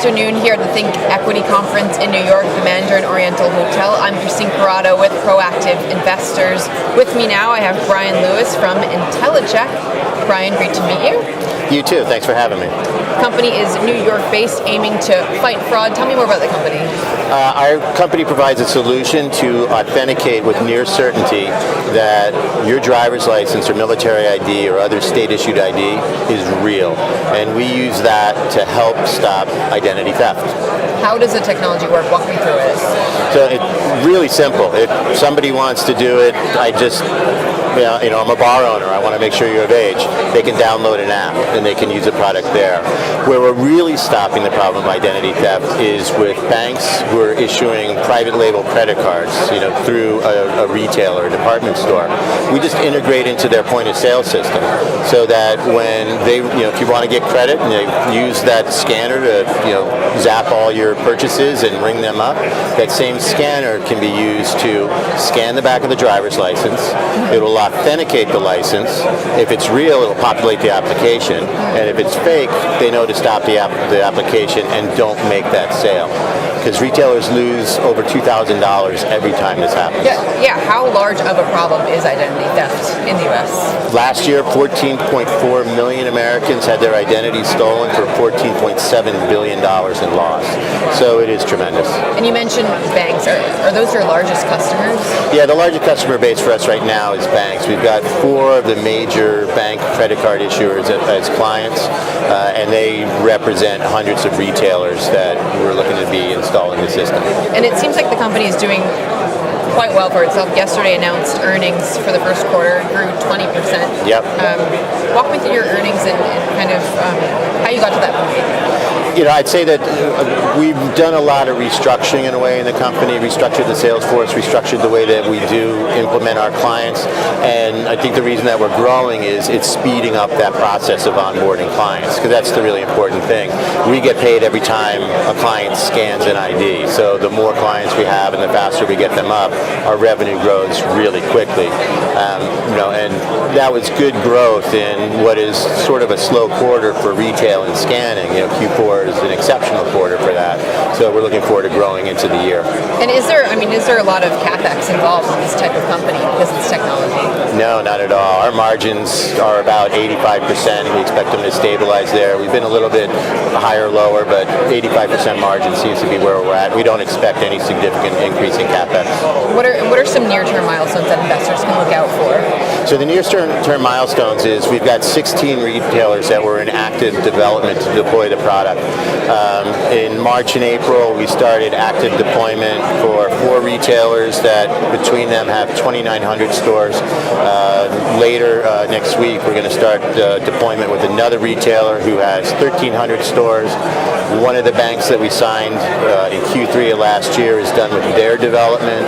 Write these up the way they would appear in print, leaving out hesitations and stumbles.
afternoon here at the Think Equity Conference in New York, the Mandarin Oriental Hotel. I'm Christine Corrado with Proactive Investors. With me now, I have Bryan Lewis from Intellicheck. Bryan, great to meet you. You too. Thanks for having me. The company is New York-based, aiming to fight fraud. Tell me more about the company. Our company provides a solution to authenticate with near certainty that your driver's license or military ID or other state-issued ID is real. And we use that to help stop identity theft. How does the technology work? Walk me through it. So it's really simple. If somebody wants to do it, I'm a bar owner, I want to make sure you're of age, they can download an app and they can use the product there. Where we're really stopping the problem of identity theft is with banks who are issuing private label credit cards, through a retailer or department store. We just integrate into their point of sale system so that when they, if you want to get credit and they use that scanner to, zap all your purchases and ring them up, that same scanner can be used to scan the back of the driver's license. It'll authenticate the license. If it's real, it'll populate the application, and if it's fake, they know to stop the application and don't make that sale. Because retailers lose over $2,000 every time this happens. Yeah. How large of a problem is identity theft in the U.S.? Last year, 14.4 million Americans had their identity stolen for $14.7 billion in loss. So it is tremendous. And you mentioned banks. Are those your largest customers? Yeah, the largest customer base for us right now is banks. We've got 4 of the major bank credit card issuers as clients, and they represent hundreds of retailers that we're looking to be installing the system. And it seems like the company is doing quite well for itself. Yesterday announced earnings for the first quarter grew 20%. Yep. Walk me through your earnings and kind of how you got to that point. I'd say that we've done a lot of restructuring in a way in the company, restructured the sales force, restructured the way that we do implement our clients, and I think the reason that we're growing is it's speeding up that process of onboarding clients, because that's the really important thing. We get paid every time a client scans an ID, so the more clients we have and the faster we get them up, our revenue grows really quickly. And that was good growth in what is sort of a slow quarter for retail and scanning. Q4 is an exceptional quarter for that. So we're looking forward to growing into the year. And is there a lot of CapEx involved in this type of company because it's technology? No, not at all. Our margins are about 85%. We expect them to stabilize there. We've been a little bit higher, lower, but 85% margin seems to be where we're at. We don't expect any significant increase in CapEx. What are some near-term milestones that investors can look out for? So the near-term milestones is we've got 16 retailers that were in active development to deploy the product. In March and April, we started active deployment for 4 retailers that between them have 2,900 stores. Later next week, we're going to start deployment with another retailer who has 1,300 stores. One of the banks that we signed in Q3 of last year is done with their development,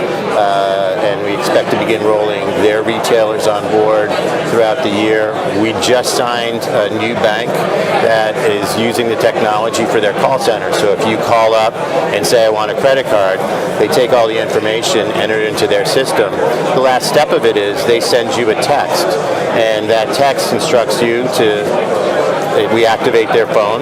and we expect to begin rolling their retailers on board throughout the year. We just signed a new bank that is using the technology for their call center. So if you call up and say, I want a credit card, they take all the information, enter it into their system. The last step of it is they send you a text, and that text instructs you we activate their phone,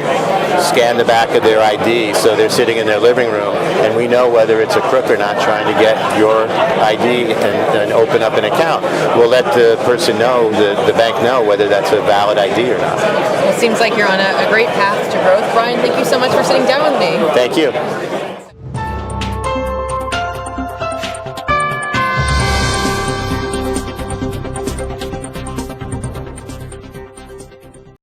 scan the back of their ID, so they're sitting in their living room, and we know whether it's a crook or not trying to get your ID and open up an account. We'll let the person know, the bank know, whether that's a valid ID or not. Well, it seems like you're on a great path to growth. Bryan, thank you so much for sitting down with me. Thank you.